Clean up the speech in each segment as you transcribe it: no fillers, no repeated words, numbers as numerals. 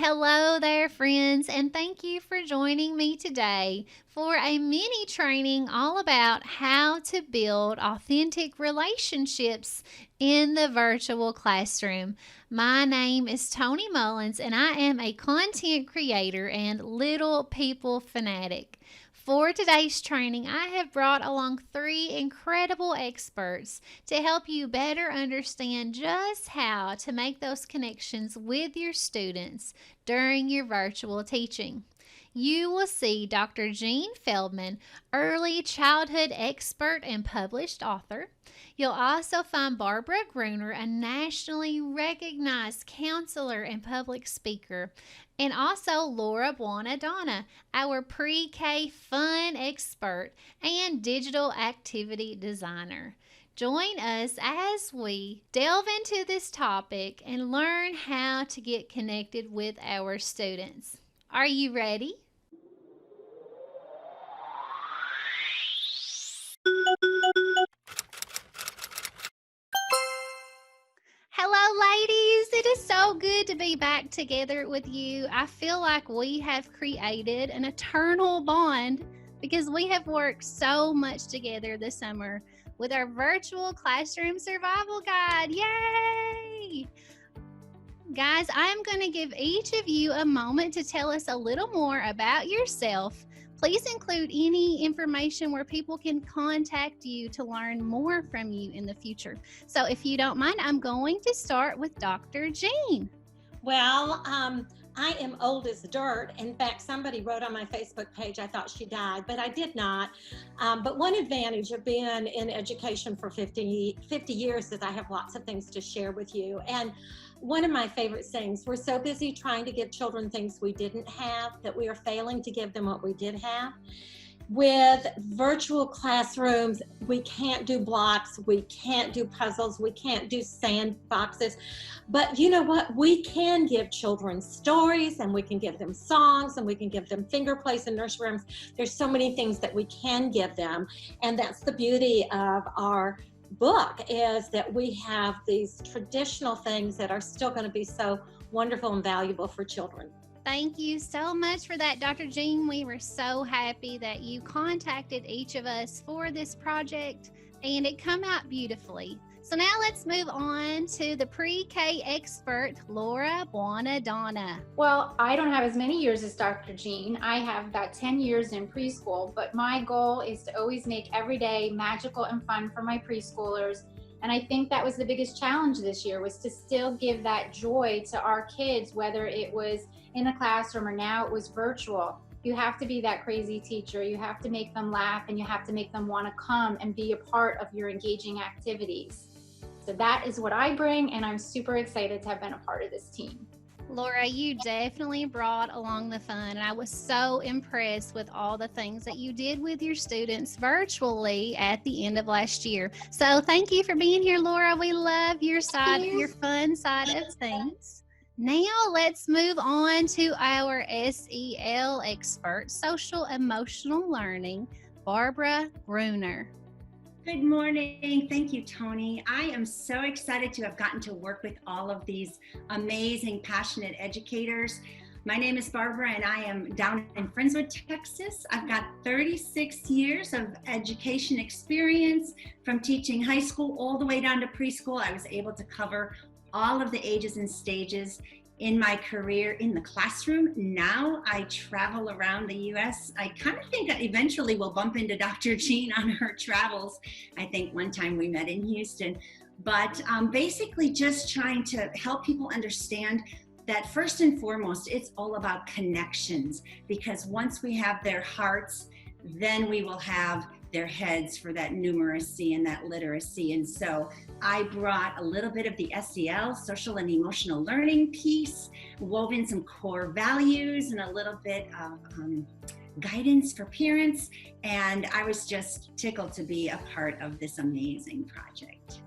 hello there, friends, and thank you for joining me today for a mini training all about how to build authentic relationships in the virtual classroom. My name is Tony Mullins, and I am a content creator and little people fanatic. For today's training, I have brought along three incredible experts to help you better understand just how to make those connections with your students during your virtual teaching. You will see Dr. Jean Feldman, early childhood expert and published author. You'll also find Barbara Gruener, a nationally recognized counselor and public speaker, and also Laura Buonadonna, our pre-K fun expert and digital activity designer. Join us as we delve into this topic and learn how to get connected with our students. Are you ready? Hello, ladies. It is so good to be back together with you. I feel like we have created an eternal bond because we have worked so much together this summer with our virtual classroom survival guide. Yay! Guys, I'm going to give each of you a moment to tell us a little more about yourself. Please include any information where people can contact you to learn more from you in the future. So if you don't mind, I'm going to start with Dr. Jean. Well, I am old as dirt. In fact, somebody wrote on my Facebook page, I thought she died, but I did not. But one advantage of being in education for 50 years is I have lots of things to share with you. And one of my favorite sayings, we're so busy trying to give children things we didn't have that we are failing to give them what we did have. With virtual classrooms, we can't do blocks, we can't do puzzles, we can't do sandboxes. But you know what? We can give children stories, and we can give them songs, and we can give them finger plays in nursery rooms. There's so many things that we can give them. And that's the beauty of our book, is that we have these traditional things that are still going to be so wonderful and valuable for children. Thank you so much for that, Dr. Jean. We were so happy that you contacted each of us for this project, and it came out beautifully. So now let's move on to the pre-K expert, Laura Buonadonna. Well, I don't have as many years as Dr. Jean. I have about 10 years in preschool, but my goal is to always make every day magical and fun for my preschoolers. And I think that was the biggest challenge this year, was to still give that joy to our kids, whether it was in a classroom or now it was virtual. You have to be that crazy teacher. You have to make them laugh, and you have to make them want to come and be a part of your engaging activities. So that is what I bring, and I'm super excited to have been a part of this team. Laura, you definitely brought along the fun, and I was so impressed with all the things that you did with your students virtually at the end of last year. So thank you for being here, Laura. We love your side, your fun side of things. Now let's move on to our SEL expert, social emotional learning, Barbara Gruener. Good morning. Thank you, Tony. I am so excited to have gotten to work with all of these amazing, passionate educators. My name is Barbara, and I am down in Friendswood, Texas. I've got 36 years of education experience, from teaching high school all the way down to preschool. I was able to cover all of the ages and stages in my career in the classroom. Now I travel around the US. I kind of think that eventually we'll bump into Dr. Jean on her travels. I think one time we met in Houston. But basically just trying to help people understand that first and foremost, it's all about connections, because once we have their hearts, then we will have their heads for that numeracy and that literacy. And so I brought a little bit of the SEL, social and emotional learning piece, wove in some core values and a little bit of guidance for parents. And I was just tickled to be a part of this amazing project.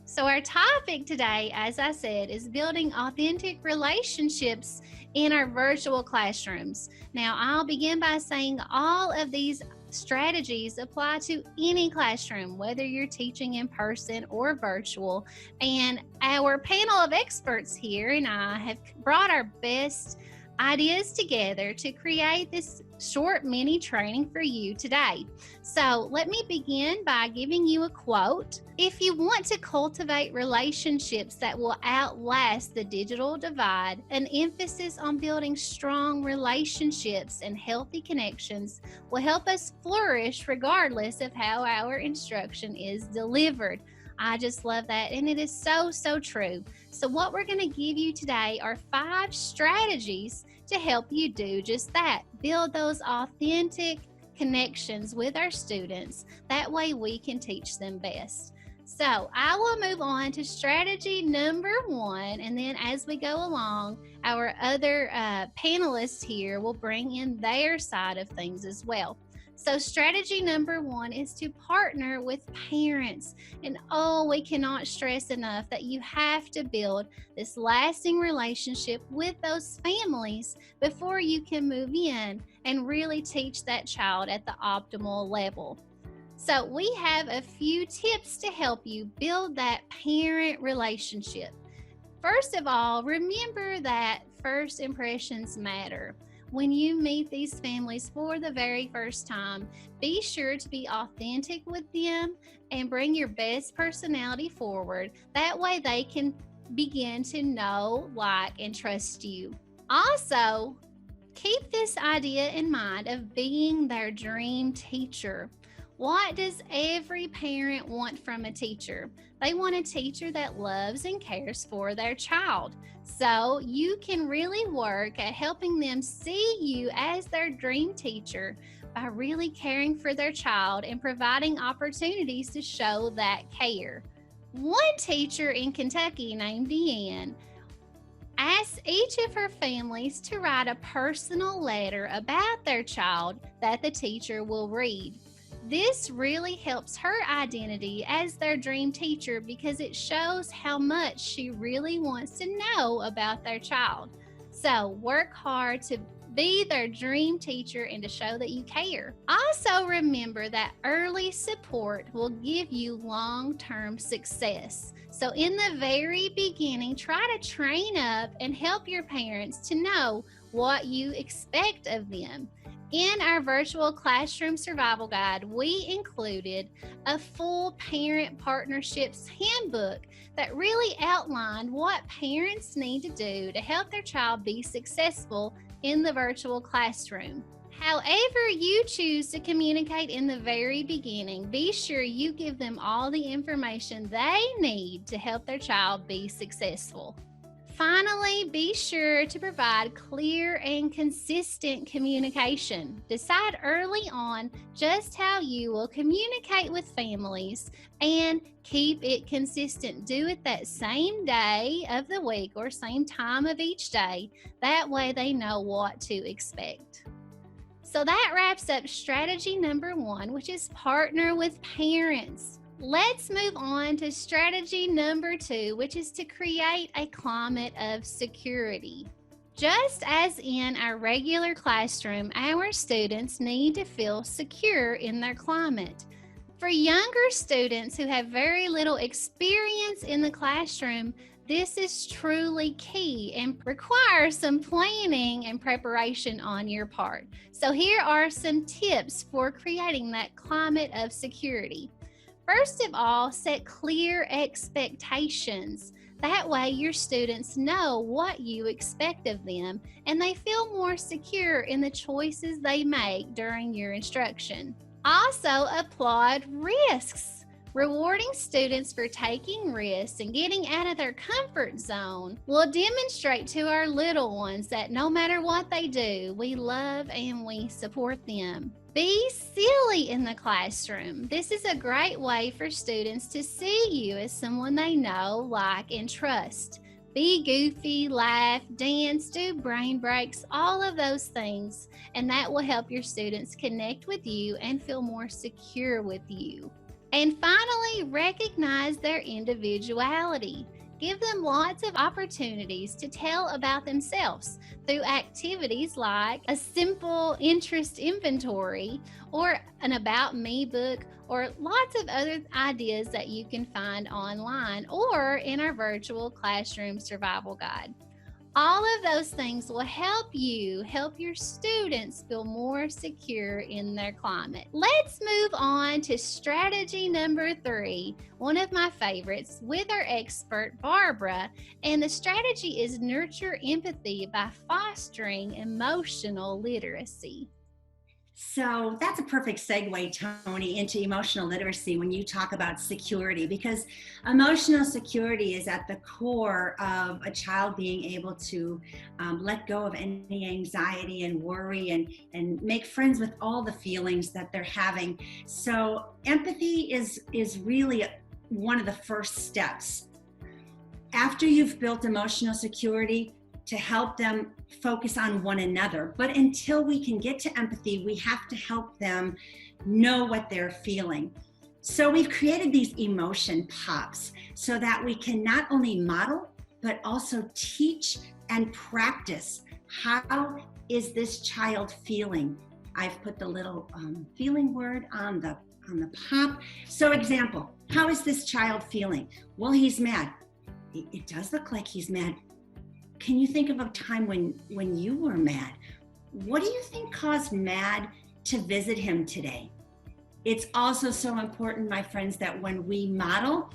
So our topic today, as I said, is building authentic relationships in our virtual classrooms. Now, I'll begin by saying all of these strategies apply to any classroom, whether you're teaching in person or virtual. And our panel of experts here and I have brought our best ideas together to create this short mini training for you today. So let me begin by giving you a quote. If you want to cultivate relationships that will outlast the digital divide, an emphasis on building strong relationships and healthy connections will help us flourish regardless of how our instruction is delivered. I just love that, and it is so, so true. So what we're going to give you today are 5 strategies to help you do just that. Build those authentic connections with our students. That way we can teach them best. So I will move on to strategy number 1, and then as we go along, our other panelists here will bring in their side of things as well. So strategy number 1 is to partner with parents. And we cannot stress enough that you have to build this lasting relationship with those families before you can move in and really teach that child at the optimal level. So we have a few tips to help you build that parent relationship. First of all, remember that first impressions matter. When you meet these families for the very first time, be sure to be authentic with them and bring your best personality forward. That way they can begin to know, like, and trust you. Also, keep this idea in mind of being their dream teacher. What does every parent want from a teacher? They want a teacher that loves and cares for their child. So you can really work at helping them see you as their dream teacher by really caring for their child and providing opportunities to show that care. One teacher in Kentucky named Deanne asked each of her families to write a personal letter about their child that the teacher will read. This really helps her identity as their dream teacher because it shows how much she really wants to know about their child. So work hard to be their dream teacher and to show that you care. Also remember that early support will give you long-term success. So in the very beginning, try to train up and help your parents to know what you expect of them. In our virtual classroom survival guide, we included a full parent partnerships handbook that really outlined what parents need to do to help their child be successful in the virtual classroom. However you choose to communicate in the very beginning, be sure you give them all the information they need to help their child be successful. Finally, be sure to provide clear and consistent communication. Decide early on just how you will communicate with families and keep it consistent. Do it that same day of the week or same time of each day. That way they know what to expect. So that wraps up strategy number 1, which is partner with parents. Let's move on to strategy number 2, which is to create a climate of security. Just as in our regular classroom, our students need to feel secure in their climate. For younger students who have very little experience in the classroom, this is truly key and requires some planning and preparation on your part. So here are some tips for creating that climate of security. First of all, set clear expectations. That way your students know what you expect of them and they feel more secure in the choices they make during your instruction. Also, applaud risks. Rewarding students for taking risks and getting out of their comfort zone will demonstrate to our little ones that no matter what they do, we love and we support them. Be silly in the classroom. This is a great way for students to see you as someone they know, like, and trust. Be goofy, laugh, dance, do brain breaks, all of those things, and that will help your students connect with you and feel more secure with you. And finally, recognize their individuality. Give them lots of opportunities to tell about themselves through activities like a simple interest inventory or an About Me book, or lots of other ideas that you can find online or in our virtual classroom survival guide. All of those things will help you help your students feel more secure in their climate. Let's move on to strategy number 3, one of my favorites, with our expert Barbara. And the strategy is nurture empathy by fostering emotional literacy. So that's a perfect segue, Tony, into emotional literacy when you talk about security, because emotional security is at the core of a child being able to let go of any anxiety and worry and make friends with all the feelings that they're having. So empathy is really one of the first steps. After you've built emotional security, to help them focus on one another. But until we can get to empathy, we have to help them know what they're feeling. So we've created these emotion pops so that we can not only model, but also teach and practice. How is this child feeling? I've put the little feeling word on the pop. So example, how is this child feeling? Well, he's mad. It does look like he's mad. Can you think of a time when you were mad? What do you think caused Mad to visit him today? It's also so important, my friends, that when we model,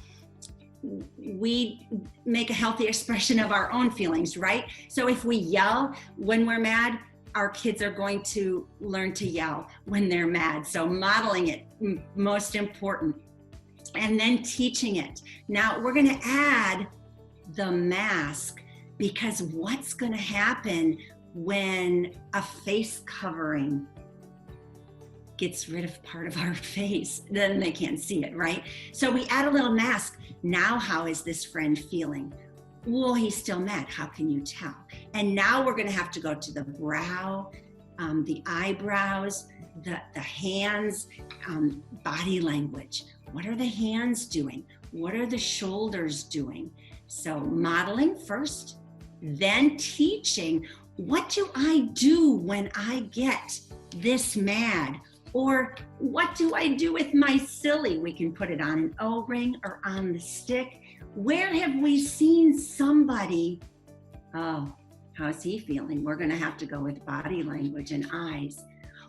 we make a healthy expression of our own feelings, right? So if we yell when we're mad, our kids are going to learn to yell when they're mad. So modeling it, most important. And then teaching it. Now we're going to add the mask, because what's going to happen when a face covering gets rid of part of our face? Then they can't see it, right? So we add a little mask. Now, how is this friend feeling? Well, he's still mad. How can you tell? And now we're going to have to go to the brow, the eyebrows, the hands, body language. What are the hands doing? What are the shoulders doing? So modeling first, then teaching. What do I do when I get this mad? Or what do I do with my silly? We can put it on an O-ring or on the stick. Where have we seen somebody, oh, how's he feeling? We're going to have to go with body language and eyes.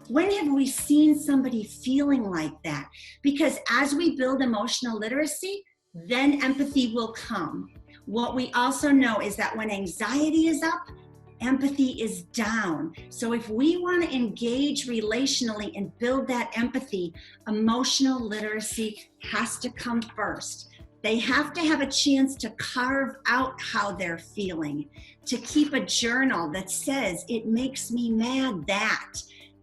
When have we seen somebody feeling like that? Because as we build emotional literacy, then empathy will come. What we also know is that when anxiety is up, empathy is down. So if we want to engage relationally and build that empathy, emotional literacy has to come first. They have to have a chance to carve out how they're feeling, to keep a journal that says, it makes me mad that,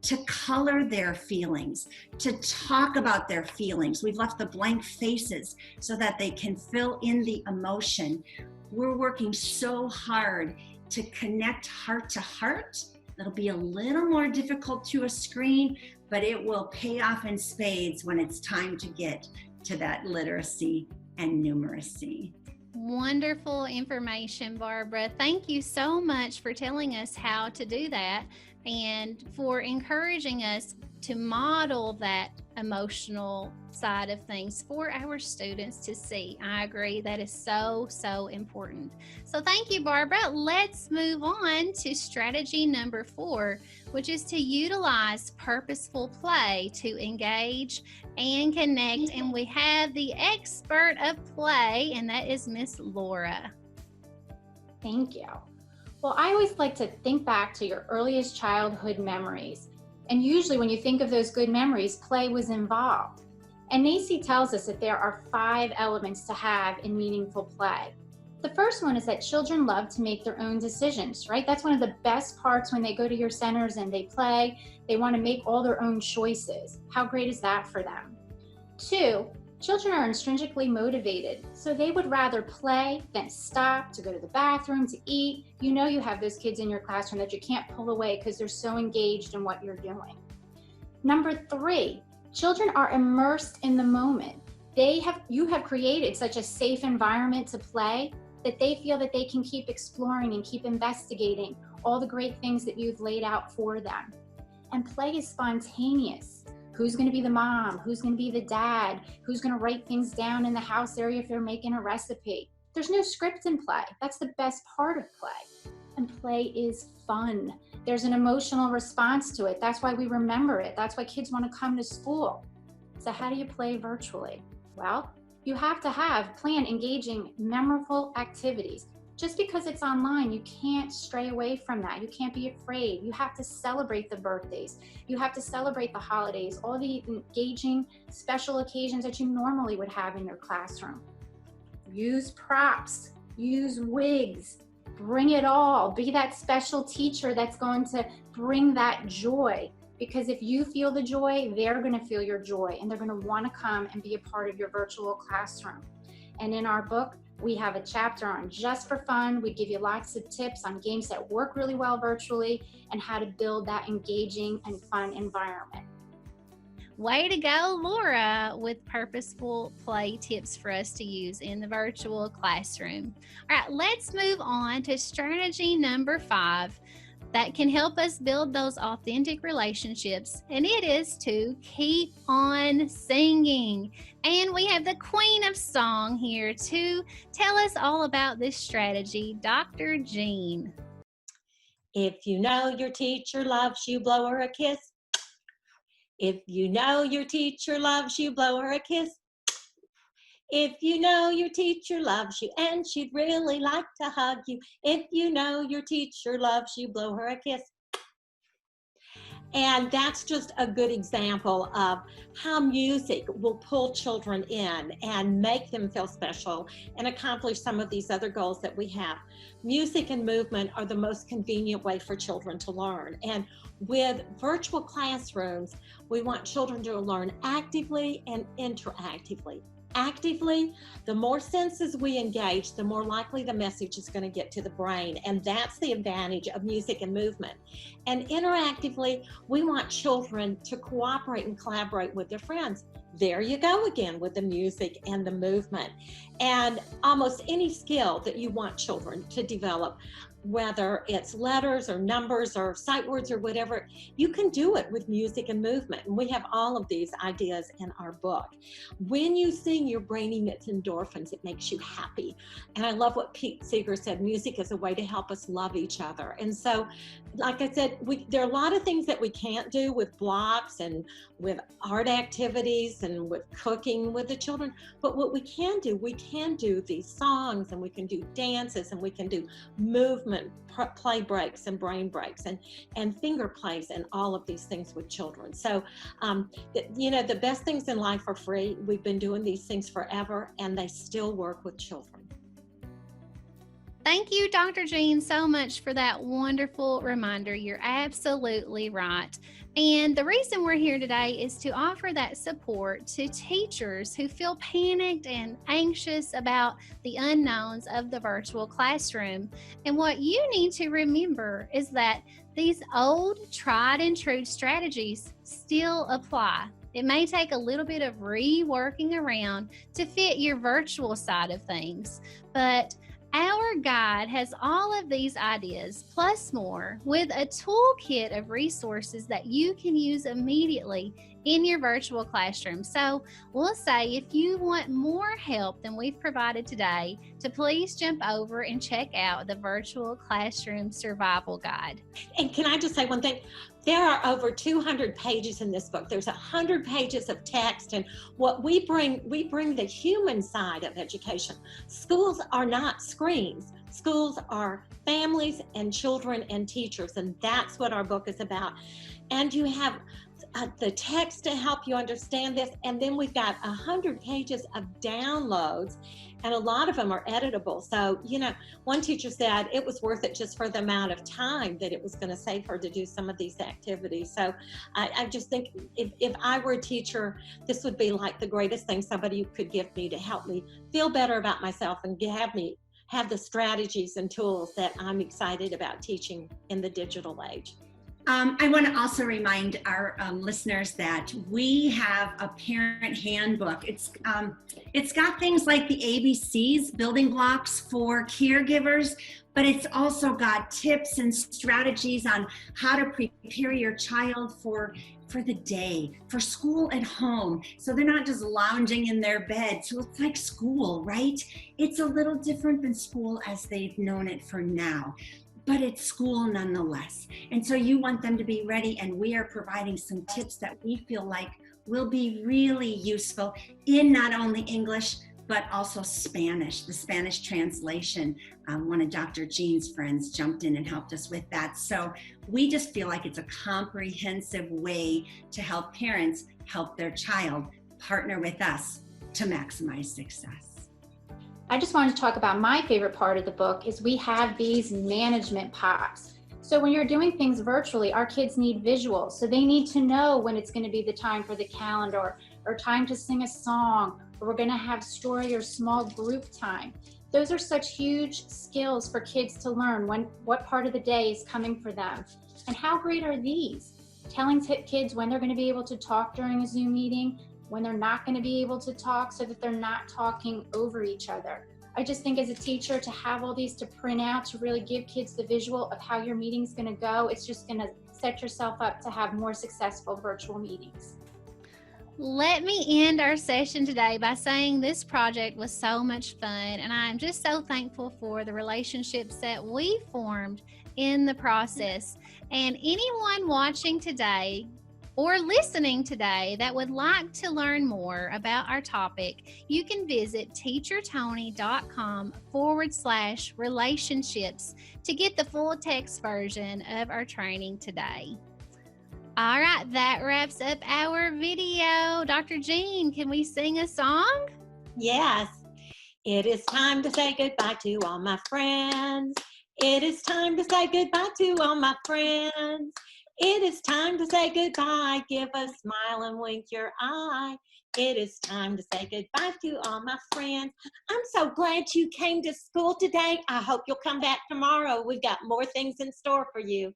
to color their feelings, to talk about their feelings. We've left the blank faces so that they can fill in the emotion. We're working so hard to connect heart to heart. It'll be a little more difficult to a screen, but it will pay off in spades when it's time to get to that literacy and numeracy. Wonderful information, Barbara. Thank you so much for telling us how to do that and for encouraging us to model that emotional side of things for our students to see. I agree, that is so, so important. So thank you, Barbara. Let's move on to strategy number 4, which is to utilize purposeful play to engage and connect. And we have the expert of play, and that is Miss Laura. Thank you. Well, I always like to think back to your earliest childhood memories. And usually when you think of those good memories, play was involved. And Nacy tells us that there are 5 elements to have in meaningful play. The first one is that children love to make their own decisions, right? That's one of the best parts when they go to your centers and they play. They want to make all their own choices. How great is that for them? 2, children are intrinsically motivated, so they would rather play than stop to go to the bathroom, to eat. You know you have those kids in your classroom that you can't pull away because they're so engaged in what you're doing. Number 3, children are immersed in the moment. You have created such a safe environment to play that they feel that they can keep exploring and keep investigating all the great things that you've laid out for them. And play is spontaneous. Who's going to be the mom? Who's going to be the dad? Who's going to write things down in the house area if they're making a recipe? There's no script in play. That's the best part of play. And play is fun. There's an emotional response to it. That's why we remember it. That's why kids want to come to school. So how do you play virtually? Well, you have to plan engaging, memorable activities. Just because it's online, you can't stray away from that. You can't be afraid. You have to celebrate the birthdays. You have to celebrate the holidays, all the engaging special occasions that you normally would have in your classroom. Use props, use wigs, bring it all. Be that special teacher that's going to bring that joy. Because if you feel the joy, they're going to feel your joy, and they're going to want to come and be a part of your virtual classroom. And in our book, we have a chapter on just for fun. We give you lots of tips on games that work really well virtually and how to build that engaging and fun environment. Way to go, Laura, with purposeful play tips for us to use in the virtual classroom. All right, let's move on to strategy number 5 that can help us build those authentic relationships, and it is to keep on singing. And we have the queen of song here to tell us all about this strategy, Dr. Jean. If you know your teacher loves you, blow her a kiss. If you know your teacher loves you, blow her a kiss. If you know your teacher loves you and she'd really like to hug you. If you know your teacher loves you, blow her a kiss. And that's just a good example of how music will pull children in and make them feel special and accomplish some of these other goals that we have. Music and movement are the most convenient way for children to learn. And with virtual classrooms, we want children to learn actively and interactively. Actively, the more senses we engage, the more likely the message is going to get to the brain. And that's the advantage of music and movement. And interactively, we want children to cooperate and collaborate with their friends. There you go again with the music and the movement. And almost any skill that you want children to develop, whether it's letters or numbers or sight words or whatever, you can do it with music and movement. And we have all of these ideas in our book. When you sing, your brain emits endorphins. It makes you happy. And I love what Pete Seeger said, music is a way to help us love each other. And so, like I said, there are a lot of things that we can't do with blocks and with art activities and with cooking with the children. But what we can do these songs, and we can do dances, and we can do movement, play breaks and brain breaks and finger plays and all of these things with children. So, the best things in life are free. We've been doing these things forever, and they still work with children. Thank you, Dr. Jean, so much for that wonderful reminder. You're absolutely right. And the reason we're here today is to offer that support to teachers who feel panicked and anxious about the unknowns of the virtual classroom. And what you need to remember is that these old, tried and true strategies still apply. It may take a little bit of reworking around to fit your virtual side of things, but our guide has all of these ideas plus more with a toolkit of resources that you can use immediately in your virtual classroom. So we'll say if you want more help than we've provided today, to please jump over and check out the Virtual Classroom Survival Guide. And can I just say one thing? There are over 200 pages in this book. There's 100 pages of text, and what we bring the human side of education. Schools are not screens. Schools are families and children and teachers, and that's what our book is about. And you have the text to help you understand this, and then we've got 100 pages of downloads, and a lot of them are editable. So, one teacher said it was worth it just for the amount of time that it was going to save her to do some of these activities. So I just think if I were a teacher, this would be like the greatest thing somebody could give me to help me feel better about myself and have the strategies and tools that I'm excited about teaching in the digital age. I want to also remind our listeners that we have a parent handbook. It's got things like the ABCs, building blocks for caregivers, but it's also got tips and strategies on how to prepare your child for the day, for school at home. So they're not just lounging in their bed. So it's like school, right? It's a little different than school as they've known it for now, but it's school nonetheless. And so you want them to be ready, and we are providing some tips that we feel like will be really useful in not only English, but also Spanish, the Spanish translation. One of Dr. Jean's friends jumped in and helped us with that. So we just feel like it's a comprehensive way to help parents help their child partner with us to maximize success. I just wanted to talk about my favorite part of the book is we have these management pots. So when you're doing things virtually, our kids need visuals. So they need to know when it's going to be the time for the calendar or time to sing a song, or we're going to have story or small group time. Those are such huge skills for kids to learn what part of the day is coming for them. And how great are these? Telling kids when they're going to be able to talk during a Zoom meeting, when they're not going to be able to talk, so that they're not talking over each other. I just think as a teacher, to have all these to print out, to really give kids the visual of how your meeting's going to go, it's just going to set yourself up to have more successful virtual meetings. Let me end our session today by saying this project was so much fun, and I'm just so thankful for the relationships that we formed in the process. And anyone watching today or listening today that would like to learn more about our topic, you can visit teachertony.com/relationships to get the full text version of our training today. All right, that wraps up our video. Dr. Jean, can we sing a song? Yes. It is time to say goodbye to all my friends. It is time to say goodbye to all my friends. It is time to say goodbye. Give a smile and wink your eye. It is time to say goodbye to all my friends. I'm so glad you came to school today. I hope you'll come back tomorrow. We've got more things in store for you.